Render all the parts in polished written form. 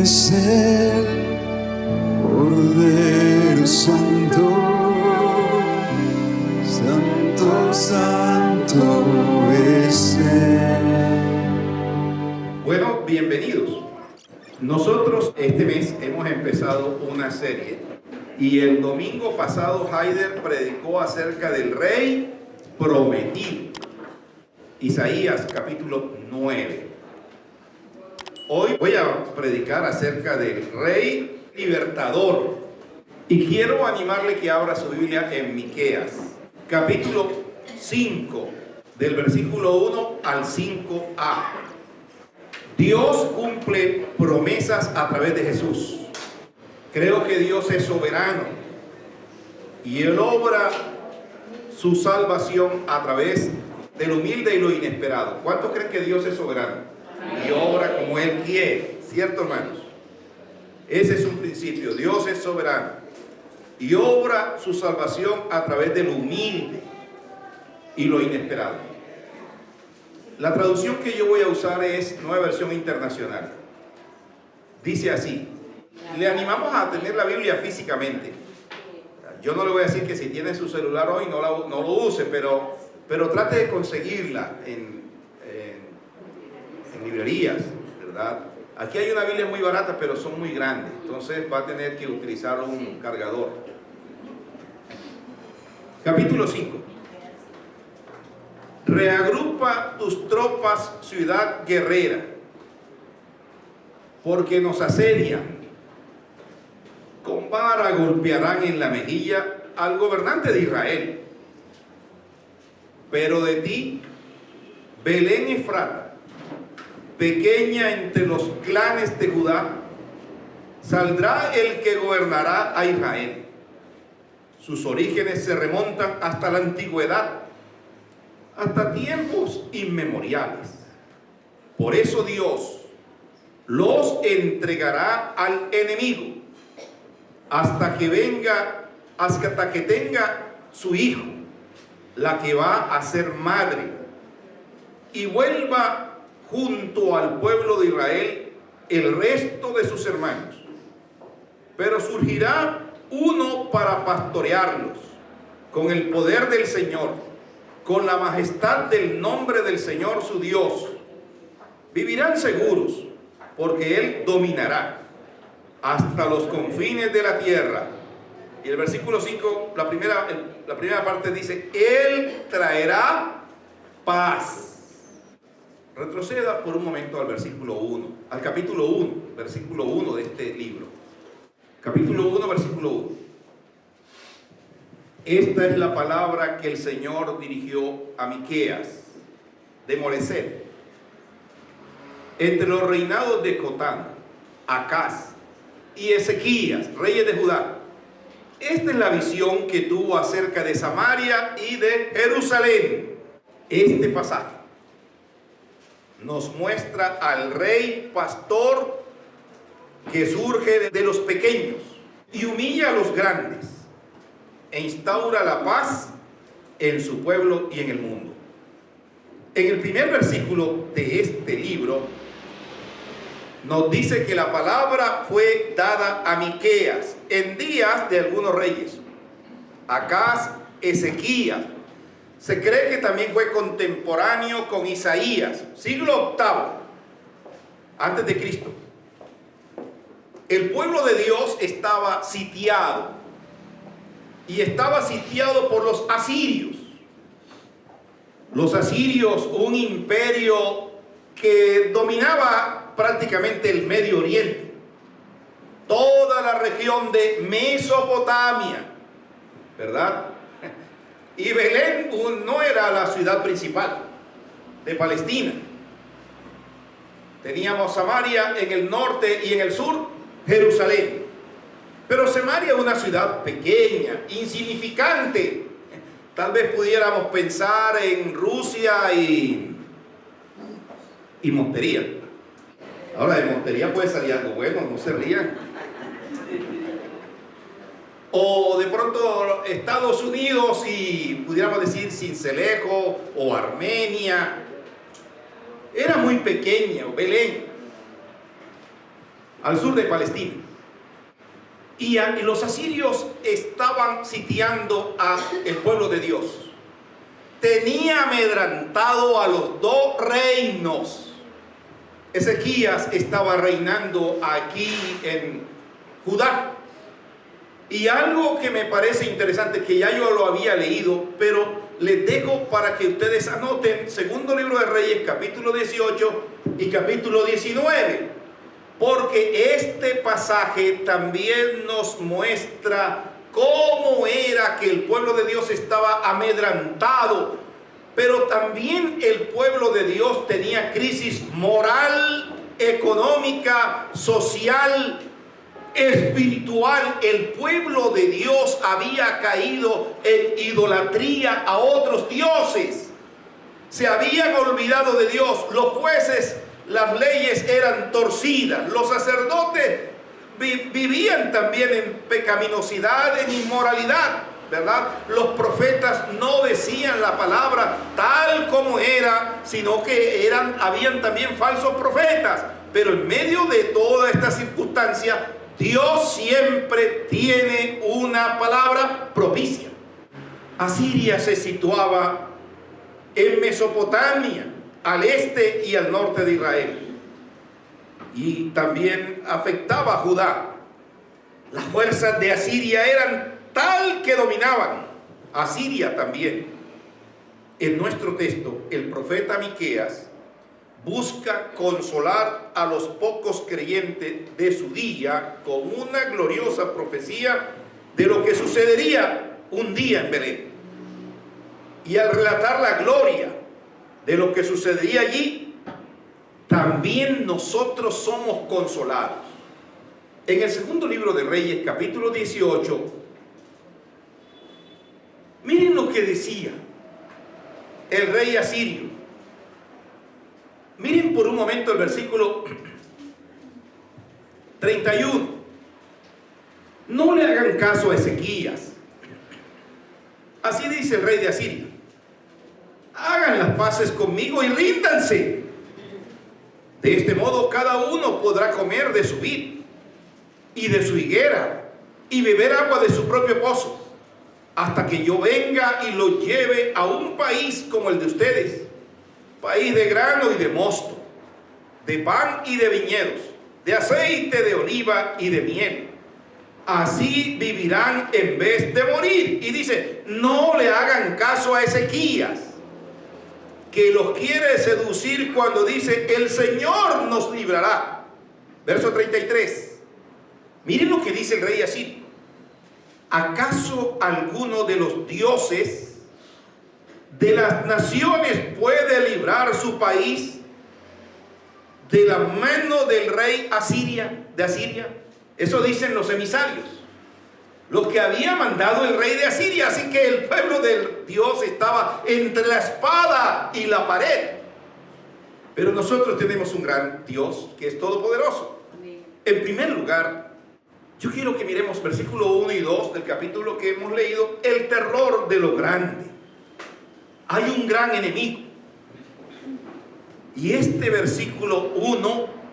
es el Cordero Santo, Santo, Santo es Él. Bueno, bienvenidos. Nosotros este mes hemos empezado una serie y el domingo pasado Haider predicó acerca del Rey Prometido, Isaías capítulo 9. Hoy voy a predicar acerca del Rey Libertador y quiero animarle que abra su Biblia en Miqueas capítulo 5 del versículo 1 al 5a. Dios cumple promesas a través de Jesús. Creo que Dios es soberano y Él obra su salvación a través de lo humilde y lo inesperado. ¿Cuántos creen que Dios es soberano? Y obra como Él quiere, ¿cierto, hermanos? Ese es un principio. Dios es soberano y obra su salvación a través de lo humilde y lo inesperado. La traducción que yo voy a usar es Nueva Versión Internacional. Dice así. Le animamos a tener la Biblia físicamente. Yo no le voy a decir que si tiene su celular hoy no lo use, pero trate de conseguirla en librerías, ¿verdad? Aquí hay una Biblia muy barata, pero son muy grandes. Entonces va a tener que utilizar un cargador. Capítulo 5. Reagrupa tus tropas, ciudad guerrera, porque nos asedian. Con vara golpearán en la mejilla al gobernante de Israel. Pero de ti, Belén Efrata, pequeña entre los clanes de Judá, saldrá el que gobernará a Israel. Sus orígenes se remontan hasta la antigüedad, hasta tiempos inmemoriales. Por eso Dios los entregará al enemigo hasta que tenga su hijo, la que va a ser madre, y vuelva junto al pueblo de Israel el resto de sus hermanos. Pero surgirá uno para pastorearlos con el poder del Señor, con la majestad del nombre del Señor su Dios. Vivirán seguros, porque Él dominará hasta los confines de la tierra. Y el versículo 5, la primera parte dice, Él traerá paz. Retroceda por un momento al versículo 1, al capítulo 1, versículo 1 de este libro. Capítulo 1, versículo 1. Esta es la palabra que el Señor dirigió a Miqueas de Moreset, entre los reinados de Cotán, Acaz y Ezequías, reyes de Judá. Esta es la visión que tuvo acerca de Samaria y de Jerusalén. Este pasaje nos muestra al rey pastor que surge de los pequeños y humilla a los grandes e instaura la paz en su pueblo y en el mundo. En el primer versículo de este libro nos dice que la palabra fue dada a Miqueas en días de algunos reyes, Acaz, Ezequías. Se cree que también fue contemporáneo con Isaías, siglo VIII antes de Cristo. El pueblo de Dios estaba sitiado y estaba sitiado por los asirios. Los asirios, un imperio que dominaba prácticamente el Medio Oriente, toda la región de Mesopotamia, ¿verdad? Y Belén no era la ciudad principal de Palestina. Teníamos Samaria en el norte y en el sur, Jerusalén. Pero Samaria es una ciudad pequeña, insignificante. Tal vez pudiéramos pensar en Rusia y Montería. Ahora, de Montería puede salir algo bueno, no se rían. O de pronto Estados Unidos y pudiéramos decir Sincelejo o Armenia. Era muy pequeña, Belén. al sur de Palestina. Y los asirios estaban sitiando al pueblo de Dios. Tenía amedrantado a los dos reinos. Ezequías estaba reinando aquí en Judá. Y algo que me parece interesante, que ya yo lo había leído, pero les dejo para que ustedes anoten, segundo libro de Reyes, capítulo 18 y capítulo 19, porque este pasaje también nos muestra cómo era que el pueblo de Dios estaba amedrantado, pero también el pueblo de Dios tenía crisis moral, económica, social, espiritual. El pueblo de Dios había caído en idolatría a otros dioses. Se habían olvidado de Dios. Los jueces, las leyes eran torcidas. Los sacerdotes vivían también en pecaminosidad, en inmoralidad, ¿verdad? Los profetas no decían la palabra tal como era, sino que habían también falsos profetas. Pero en medio de toda esta circunstancia, Dios siempre tiene una palabra propicia. Asiria se situaba en Mesopotamia, al este y al norte de Israel, y también afectaba a Judá. Las fuerzas de Asiria eran tal que dominaban a Siria también. En nuestro texto, el profeta Miqueas busca consolar a los pocos creyentes de su día con una gloriosa profecía de lo que sucedería un día en Belén. Y al relatar la gloria de lo que sucedería allí, también nosotros somos consolados. En el segundo libro de Reyes, capítulo 18, miren lo que decía el rey asirio. Miren por un momento el versículo 31. No le hagan caso a Ezequías. Así dice el rey de Asiria. Hagan las paces conmigo y ríndanse. De este modo cada uno podrá comer de su vid y de su higuera y beber agua de su propio pozo, hasta que yo venga y lo lleve a un país como el de ustedes, país de grano y de mosto, de pan y de viñedos, de aceite de oliva y de miel. Así vivirán en vez de morir. Y dice, no le hagan caso a Ezequías, que los quiere seducir cuando dice, el Señor nos librará. Verso 33. Miren lo que dice el rey asirio. ¿Acaso alguno de los dioses de las naciones puede librar su país de la mano del rey de Asiria? Eso dicen los emisarios, los que había mandado el rey de Asiria. Así que el pueblo de Dios estaba entre la espada y la pared. Pero nosotros tenemos un gran Dios que es todopoderoso. En primer lugar, yo quiero que miremos versículo 1 y 2 del capítulo que hemos leído, el terror de lo grande. Hay un gran enemigo. Y este versículo 1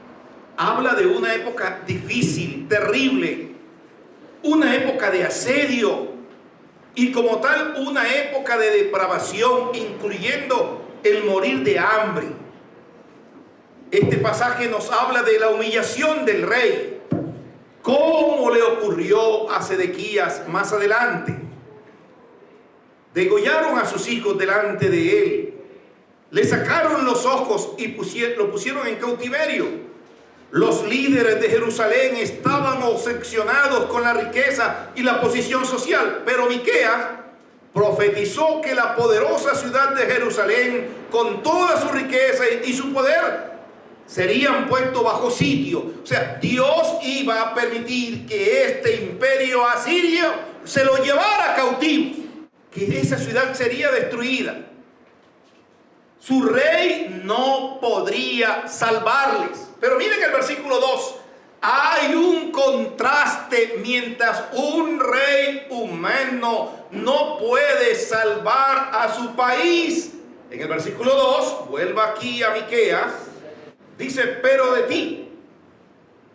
habla de una época difícil, terrible, una época de asedio y como tal una época de depravación, incluyendo el morir de hambre. Este pasaje nos habla de la humillación del rey, cómo le ocurrió a Sedequías más adelante. Degollaron a sus hijos delante de él, le sacaron los ojos y lo pusieron en cautiverio. Los líderes de Jerusalén estaban obsesionados con la riqueza y la posición social, pero Miqueas profetizó que la poderosa ciudad de Jerusalén, con toda su riqueza y su poder, serían puestos bajo sitio. O sea, Dios iba a permitir que este imperio asirio se lo llevara cautivo, que esa ciudad sería destruida. Su rey no podría salvarles. Pero miren el versículo 2. Hay un contraste. Mientras un rey humano no puede salvar a su país, en el versículo 2, vuelva aquí a Miqueas, dice, pero de ti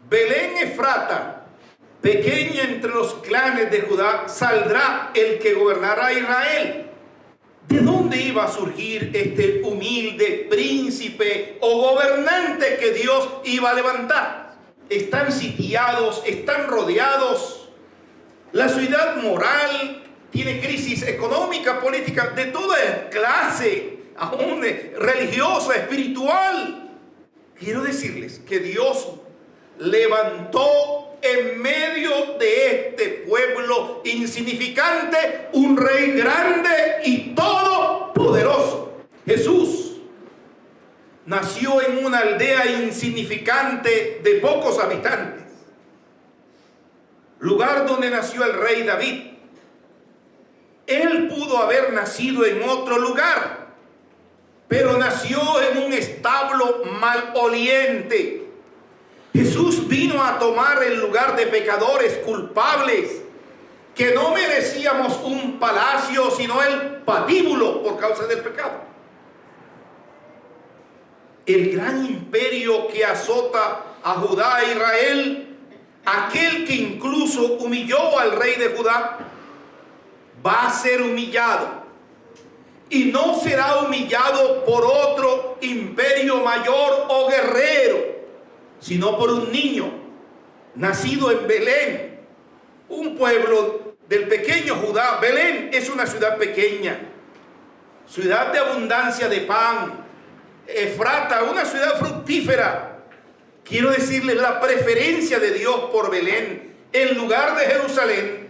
Belén Efrata, pequeña entre los clanes de Judá, saldrá el que gobernará a Israel. ¿De dónde iba a surgir este humilde príncipe o gobernante que Dios iba a levantar? Están sitiados, están rodeados. La ciudad moral tiene crisis económica, política, de toda clase, aún religiosa, espiritual. Quiero decirles que Dios levantó en medio de este pueblo insignificante un rey grande y todopoderoso. Jesús nació en una aldea insignificante de pocos habitantes, lugar donde nació el rey David. Él pudo haber nacido en otro lugar, pero nació en un establo maloliente. Jesús vino a tomar el lugar de pecadores culpables, que no merecíamos un palacio, sino el patíbulo por causa del pecado. El gran imperio que azota a Judá e Israel, aquel que incluso humilló al rey de Judá, va a ser humillado. Y no será humillado por otro imperio mayor o guerrero, sino por un niño nacido en Belén, un pueblo del pequeño Judá. Belén es una ciudad pequeña, ciudad de abundancia de pan. Efrata, una ciudad fructífera. Quiero decirles, la preferencia de Dios por Belén en lugar de Jerusalén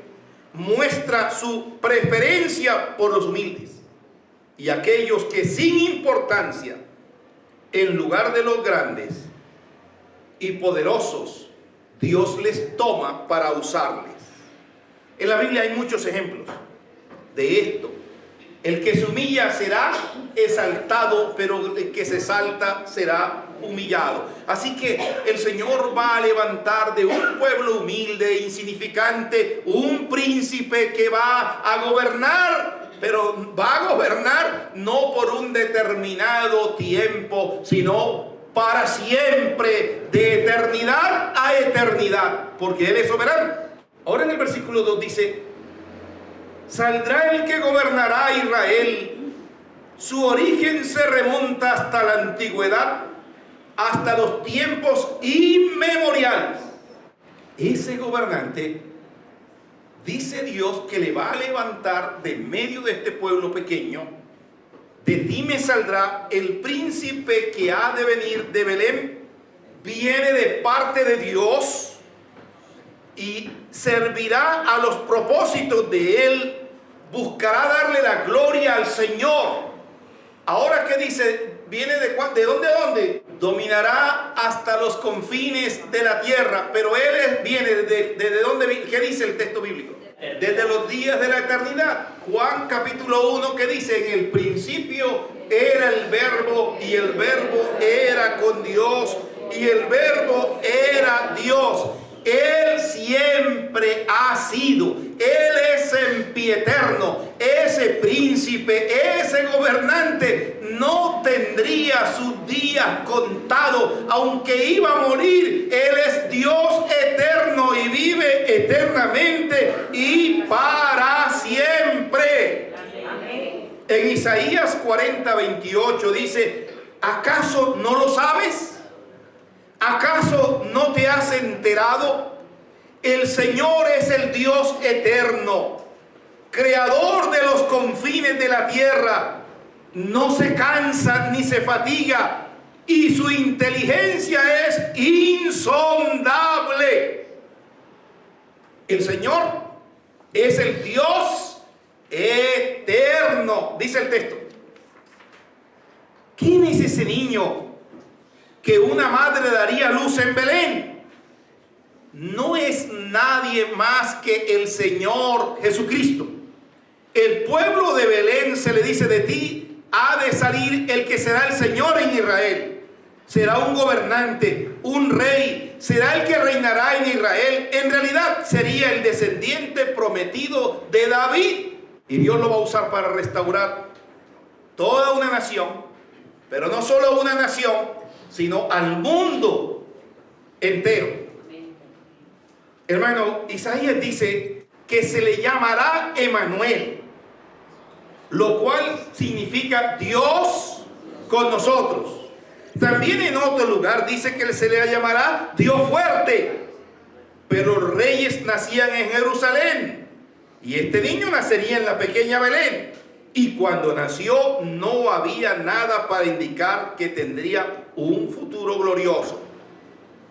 muestra su preferencia por los humildes y aquellos que sin importancia, en lugar de los grandes y poderosos, Dios les toma para usarles. En la Biblia hay muchos ejemplos de esto. El que se humilla será exaltado, pero el que se exalta será humillado. Así que el Señor va a levantar de un pueblo humilde, insignificante, un príncipe que va a gobernar, pero va a gobernar no por un determinado tiempo, sino para siempre, de eternidad a eternidad, porque Él es soberano. Ahora en el versículo 2 dice: saldrá el que gobernará a Israel. Su origen se remonta hasta la antigüedad, hasta los tiempos inmemoriales. Ese gobernante, dice Dios, que le va a levantar de medio de este pueblo pequeño. De ti me saldrá el príncipe que ha de venir de Belén. Viene de parte de Dios y servirá a los propósitos de Él. Buscará darle la gloria al Señor. Ahora, ¿qué dice? ¿Viene de dónde a dónde? Dominará hasta los confines de la tierra. Pero Él viene ¿desde dónde? ¿Qué dice el texto bíblico? Desde los días de la eternidad. Juan capítulo 1, ¿qué dice? En el principio era el verbo, y el verbo era con Dios, y el verbo era Dios. Él siempre ha sido, Él es sempiterno. Ese príncipe, ese gobernante no tendría sus días contados, aunque iba a morir. Él es Dios eterno y vive eternamente y para siempre. En Isaías 40:28 dice: ¿acaso no lo sabes? ¿Acaso no te has enterado? El Señor es el Dios eterno, creador de los confines de la tierra. No se cansa ni se fatiga, y su inteligencia es insondable. El Señor es el Dios eterno, dice el texto. ¿Quién es ese niño que una madre daría luz en Belén? No es nadie más que el Señor Jesucristo. El pueblo de Belén se le dice: de ti ha de salir el que será el Señor en Israel. Será un gobernante, un rey, será el que reinará en Israel. En realidad sería el descendiente prometido de David. Y Dios lo va a usar para restaurar toda una nación, pero no solo una nación, sino al mundo entero. Hermano, Isaías dice que se le llamará Emanuel, lo cual significa Dios con nosotros. También en otro lugar dice que se le llamará Dios fuerte. Pero los reyes nacían en Jerusalén y este niño nacería en la pequeña Belén. Y cuando nació no había nada para indicar que tendría un futuro glorioso.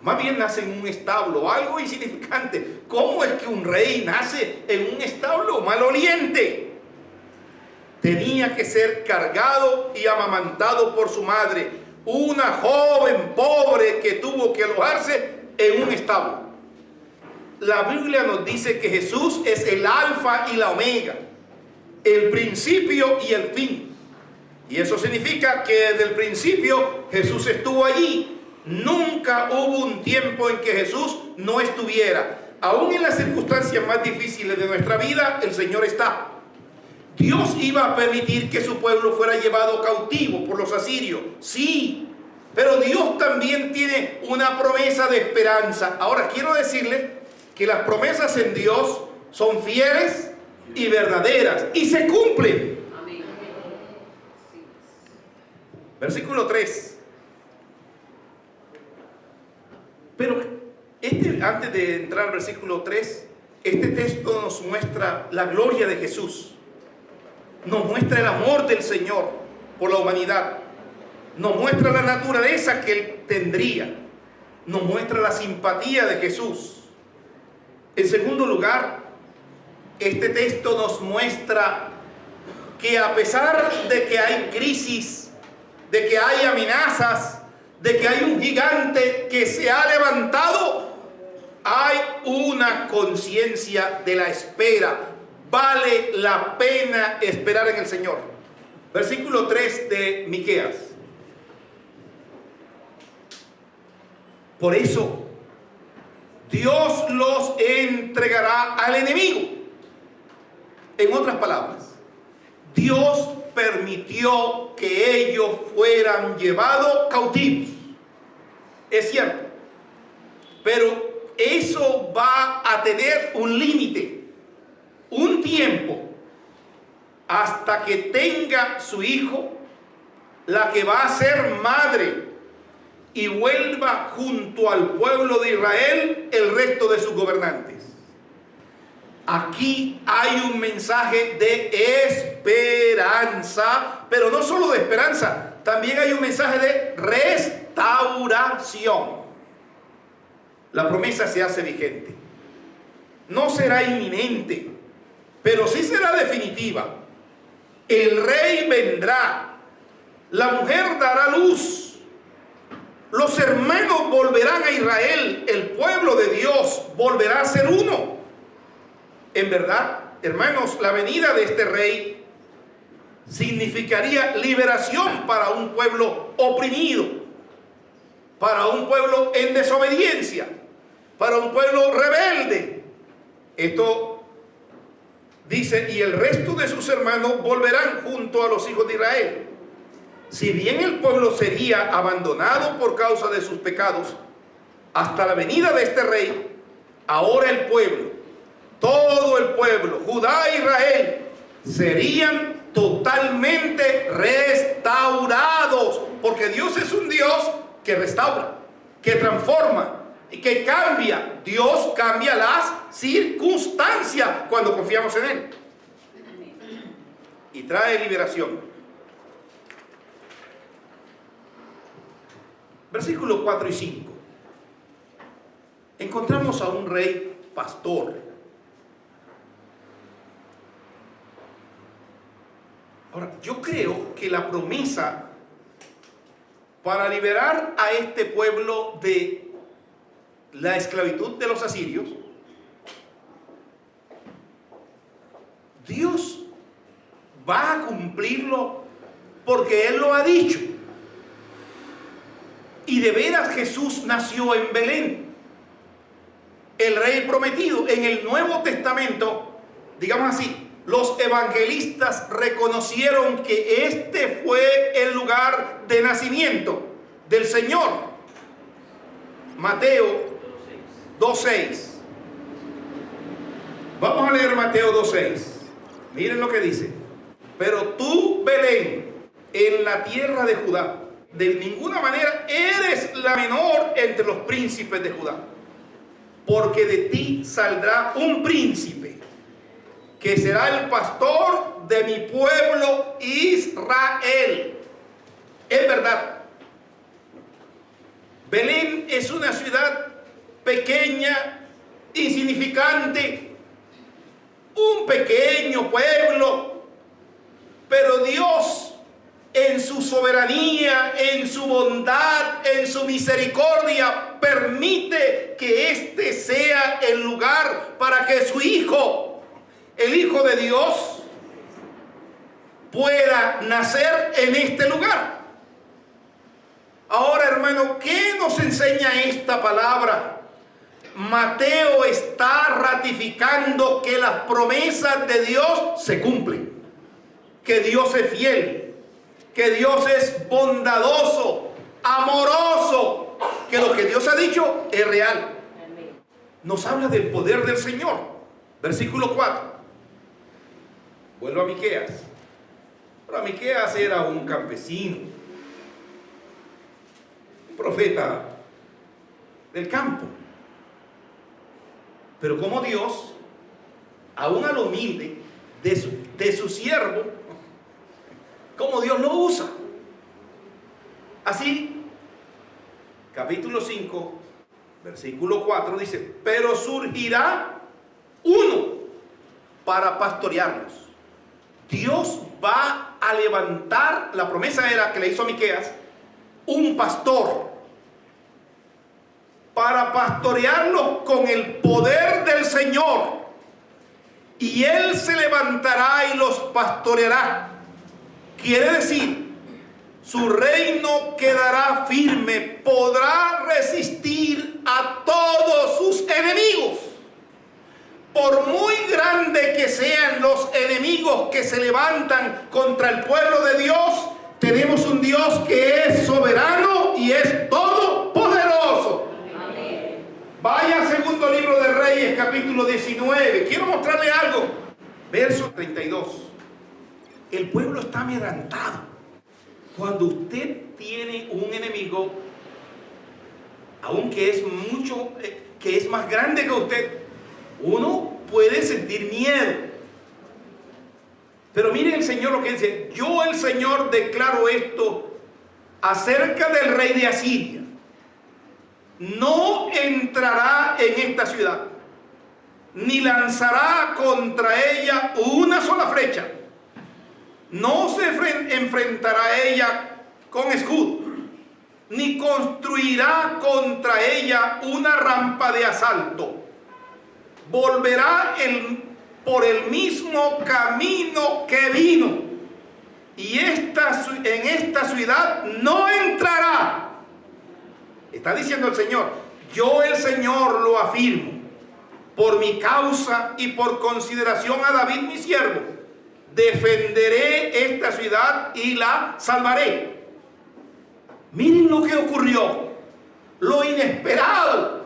Más bien nace en un establo, algo insignificante. ¿Cómo es que un rey nace en un establo maloliente? Tenía que ser cargado y amamantado por su madre, una joven pobre que tuvo que alojarse en un establo. La Biblia nos dice que Jesús es el alfa y la omega, el principio y el fin. Y eso significa que desde el principio Jesús estuvo allí. Nunca hubo un tiempo en que Jesús no estuviera. Aún en las circunstancias más difíciles de nuestra vida, el Señor está. Dios iba a permitir que su pueblo fuera llevado cautivo por los asirios. Sí, pero Dios también tiene una promesa de esperanza. Ahora quiero decirles que las promesas en Dios son fieles y verdaderas y se cumplen. Amén. Versículo 3. Pero antes de entrar al versículo 3, este texto nos muestra la gloria de Jesús. Nos muestra el amor del Señor por la humanidad. Nos muestra la naturaleza que Él tendría. Nos muestra la simpatía de Jesús. En segundo lugar, este texto nos muestra que a pesar de que hay crisis, de que hay amenazas, de que hay un gigante que se ha levantado, hay una conciencia de la espera. Vale la pena esperar en el Señor. Versículo 3 de Miqueas. Por eso, Dios los entregará al enemigo. En otras palabras, Dios permitió que ellos fueran llevados cautivos. Es cierto, pero eso va a tener un límite, un tiempo, hasta que tenga su hijo, la que va a ser madre, y vuelva junto al pueblo de Israel el resto de sus gobernantes. Aquí hay un mensaje de esperanza, pero no solo de esperanza, también hay un mensaje de restauración. La promesa se hace vigente. No será inminente, pero sí será definitiva. El rey vendrá, la mujer dará luz, los hermanos volverán a Israel, el pueblo de Dios volverá a ser uno. En verdad, hermanos, la venida de este rey significaría liberación para un pueblo oprimido, para un pueblo en desobediencia, para un pueblo rebelde. Esto dice, y el resto de sus hermanos volverán junto a los hijos de Israel. Si bien el pueblo sería abandonado por causa de sus pecados, hasta la venida de este rey, ahora el pueblo, todo el pueblo, Judá e Israel, serían totalmente restaurados, porque Dios es un Dios que restaura, que transforma y que cambia. Dios cambia las circunstancias cuando confiamos en Él y trae liberación. Versículos 4 y 5. Encontramos a un rey pastor. Ahora, yo creo que la promesa para liberar a este pueblo de la esclavitud de los asirios, Dios va a cumplirlo porque Él lo ha dicho. Y de veras Jesús nació en Belén, el rey prometido. En el Nuevo Testamento, digamos así, los evangelistas reconocieron que este fue el lugar de nacimiento del Señor. Mateo 2:6. Vamos a leer Mateo 2:6. Miren lo que dice. Pero tú, Belén, en la tierra de Judá, de ninguna manera eres la menor entre los príncipes de Judá, porque de ti saldrá un príncipe que será el pastor de mi pueblo Israel. Es verdad, Belén es una ciudad pequeña, insignificante, un pequeño pueblo, pero Dios, en su soberanía, en su bondad, en su misericordia, permite que este sea el lugar para que su Hijo, el Hijo de Dios, pueda nacer en este lugar. Ahora, hermano, ¿qué nos enseña esta palabra? Mateo está ratificando que las promesas de Dios se cumplen, que Dios es fiel, que Dios es bondadoso, amoroso, que lo que Dios ha dicho es real. Nos habla del poder del Señor. Versículo 4. Vuelvo a Miqueas. Pero Miqueas era un campesino, un profeta del campo. Pero como Dios, aún al humilde de su siervo, como Dios lo usa. Así, capítulo 5, versículo 4 dice: pero surgirá uno para pastorearlos. Dios va a levantar, la promesa era que le hizo a Miqueas, un pastor para pastorearlos con el poder del Señor, y Él se levantará y los pastoreará. Quiere decir, su reino quedará firme, podrá resistir a todos sus enemigos. Por muy grande que sean los enemigos que se levantan contra el pueblo de Dios, tenemos un Dios que es soberano y es todopoderoso. Amén. Vaya al segundo libro de Reyes, capítulo 19. Quiero mostrarle algo. Verso 32. El pueblo está amedrentado. Cuando usted tiene un enemigo, aunque es mucho, que es más grande que usted, uno puede sentir miedo. Pero miren el Señor lo que dice: yo el Señor declaro esto acerca del rey de Asiria. No entrará en esta ciudad, ni lanzará contra ella una sola flecha. No se enfrentará a ella con escudo, ni construirá contra ella una rampa de asalto. Volverá por el mismo camino que vino, y en esta ciudad no entrará. Está diciendo el Señor: yo el Señor lo afirmo, por mi causa y por consideración a David mi siervo, defenderé esta ciudad y la salvaré. Miren lo que ocurrió, lo inesperado.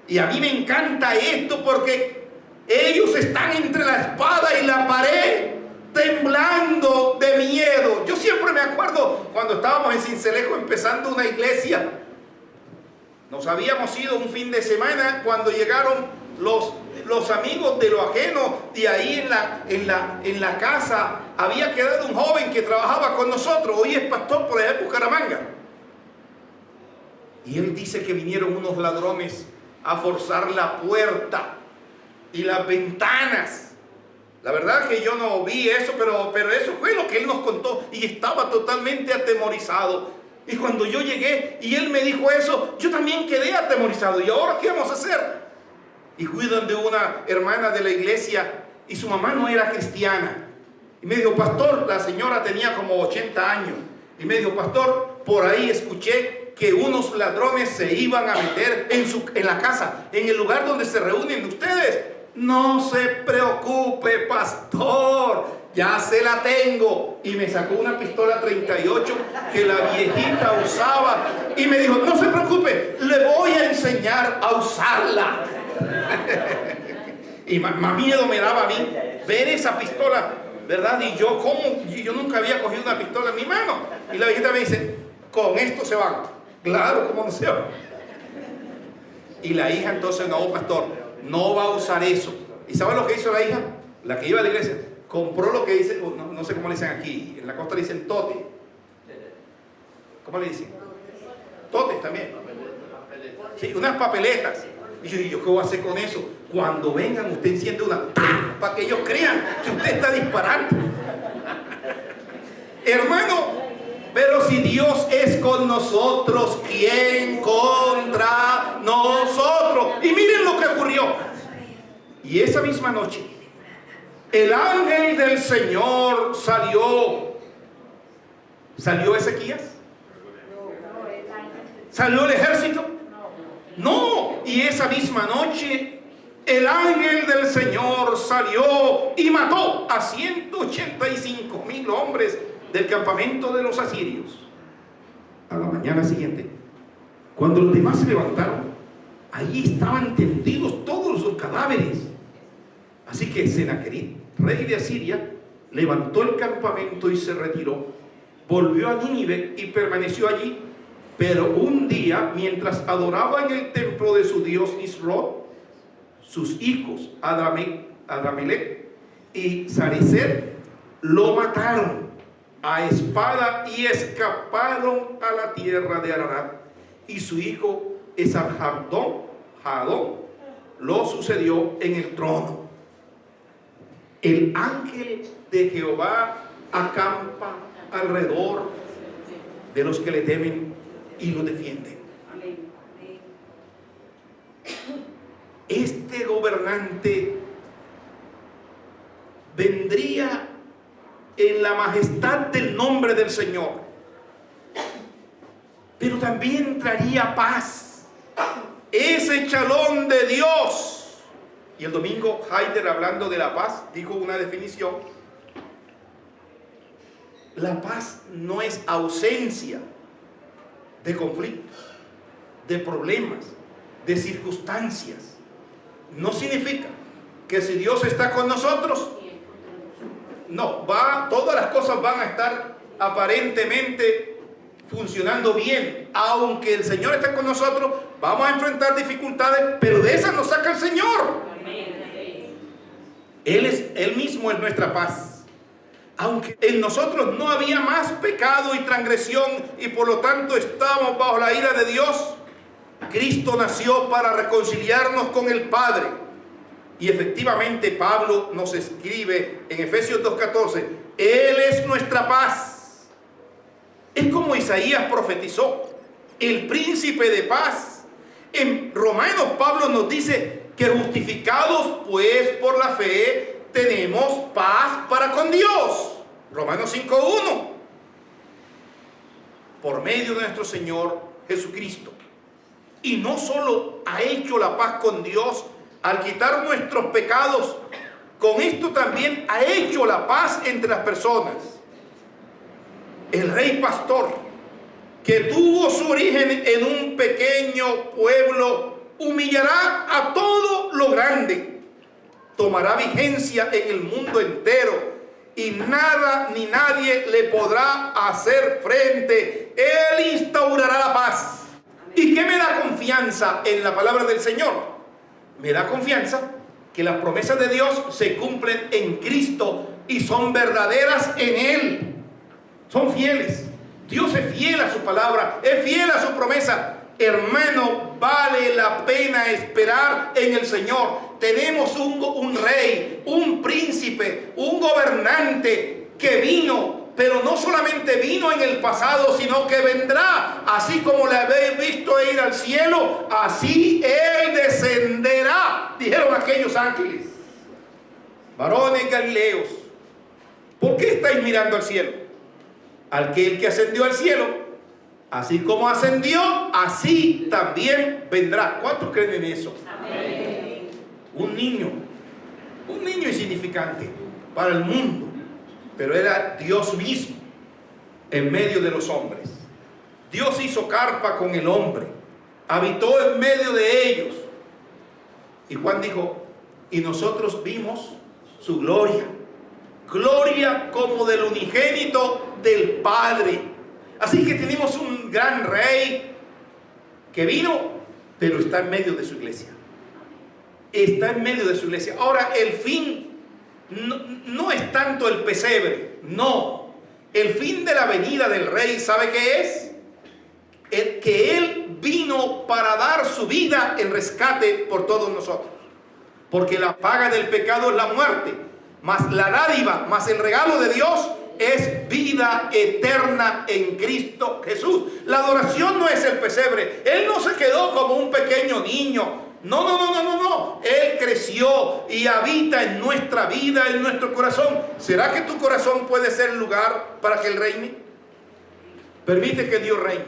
Y a mí me encanta esto porque ellos están entre la espada y la pared, temblando de miedo. Yo siempre me acuerdo cuando estábamos en Cincelejo empezando una iglesia. Nos habíamos ido un fin de semana cuando llegaron los amigos de lo ajeno, y ahí en la casa había quedado un joven que trabajaba con nosotros. Hoy es pastor por allá en Bucaramanga. Y él dice que vinieron unos ladrones a forzar la puerta y las ventanas. La verdad que yo no vi eso, pero eso fue lo que él nos contó, y estaba totalmente atemorizado. Y cuando yo llegué y él me dijo eso, yo también quedé atemorizado. ¿Y ahora qué vamos a hacer? Y fui donde una hermana de la iglesia, y su mamá no era cristiana, y me dijo: pastor, la señora tenía como 80 años, y me dijo: pastor, por ahí escuché que unos ladrones se iban a meter en la casa, en el lugar donde se reúnen ustedes. No se preocupe, pastor, ya se la tengo. Y me sacó una pistola 38 que la viejita usaba, y me dijo: no se preocupe, le voy a enseñar a usarla. Y más miedo me daba a mí ver esa pistola, ¿verdad? Y yo, ¿cómo? Yo nunca había cogido una pistola en mi mano. Y la viejita me dice, con esto se van. Claro, ¿cómo no se van? Y la hija entonces, no, pastor, no va a usar eso. ¿Y sabe lo que hizo la hija? La que iba a la iglesia, compró lo que dice, no sé cómo le dicen aquí, en la costa le dicen tote. ¿Cómo le dicen? Totes también. Sí, unas papeletas. Y yo, ¿qué voy a hacer con eso? Cuando vengan, usted enciende una, para que ellos crean que usted está disparando. Hermano, pero si Dios es con nosotros, ¿quién contra nosotros? Y miren lo que ocurrió. Y esa misma noche, el ángel del Señor salió. ¿Salió Ezequías? ¿Salió el ejército? No. Y esa misma noche, el ángel del Señor salió y mató a 185,000 hombres del campamento de los asirios. A la mañana siguiente, cuando los demás se levantaron, allí estaban tendidos todos los cadáveres. Así que Senaquerib, rey de Asiria, levantó el campamento y se retiró. Volvió a Nínive y permaneció allí. Pero un día, mientras adoraba en el templo de su dios Nisroch, sus hijos Adramelech y Sarecer lo mataron a espada y escaparon a la tierra de Ararat. Y su hijo Esarhaddon lo sucedió en el trono. El ángel de Jehová acampa alrededor de los que le temen y lo defienden. Este gobernante vendría en la majestad del nombre del Señor, pero también traería paz, ese chalón de Dios. Y el domingo Haider, hablando de la paz, dijo una definición: la paz no es ausencia de conflictos, de problemas, de circunstancias. No significa que si Dios está con nosotros, no, todas las cosas van a estar aparentemente funcionando bien. Aunque el Señor esté con nosotros, vamos a enfrentar dificultades, pero de esas nos saca el Señor. Él mismo es nuestra paz. Aunque en nosotros no había más pecado y transgresión y por lo tanto estábamos bajo la ira de Dios, Cristo nació para reconciliarnos con el Padre. Y efectivamente Pablo nos escribe en Efesios 2:14, Él es nuestra paz. Es como Isaías profetizó, el príncipe de paz. En Romanos Pablo nos dice que justificados pues por la fe tenemos paz para con Dios. Romanos 5:1. Por medio de nuestro Señor Jesucristo. Y no solo ha hecho la paz con Dios al quitar nuestros pecados, con esto también ha hecho la paz entre las personas. El rey pastor, que tuvo su origen en un pequeño pueblo, humillará a todo lo grande. Tomará vigencia en el mundo entero y nada ni nadie le podrá hacer frente. Él instaurará la paz. ¿Y qué me da confianza en la palabra del Señor? Me da confianza que las promesas de Dios se cumplen en Cristo y son verdaderas en Él. Son fieles. Dios es fiel a su palabra, es fiel a su promesa. Hermano, vale la pena esperar en el Señor. Tenemos un rey, un príncipe, un gobernante que vino, pero no solamente vino en el pasado, sino que vendrá. Así como le habéis visto ir al cielo, así Él descenderá, dijeron aquellos ángeles. Varones galileos, ¿por qué estáis mirando al cielo? Aquel que ascendió al cielo, así como ascendió, así también vendrá. ¿Cuántos creen en eso? Amén. Un niño insignificante para el mundo, pero era Dios mismo en medio de los hombres. Dios hizo carpa con el hombre, habitó en medio de ellos. Y Juan dijo, y nosotros vimos su gloria. Gloria como del unigénito del Padre. Así que tenemos un gran rey que vino, pero está en medio de su iglesia. Está en medio de su iglesia. Ahora, el fin no es tanto el pesebre, no. El fin de la venida del rey, ¿sabe qué es? Que Él vino para dar su vida en rescate por todos nosotros. Porque la paga del pecado es la muerte, mas la dádiva, mas el regalo de Dios es vida eterna en Cristo Jesús. La adoración no es el pesebre. Él no se quedó como un pequeño niño. No. Él creció y habita en nuestra vida, en nuestro corazón. ¿Será que tu corazón puede ser el lugar para que Él reine? Permite que Dios reine.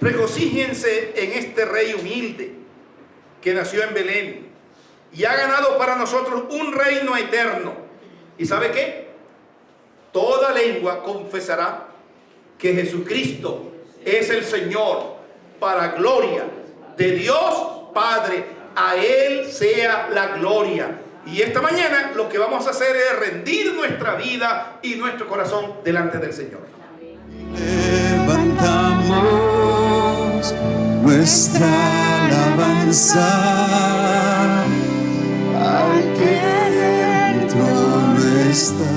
Regocíjense en este rey humilde que nació en Belén y ha ganado para nosotros un reino eterno. ¿Y sabe qué? Toda lengua confesará que Jesucristo es el Señor, para gloria de Dios Padre. A Él sea la gloria. Y esta mañana lo que vamos a hacer es rendir nuestra vida y nuestro corazón delante del Señor. Levantamos nuestra alabanza al que dentro no está.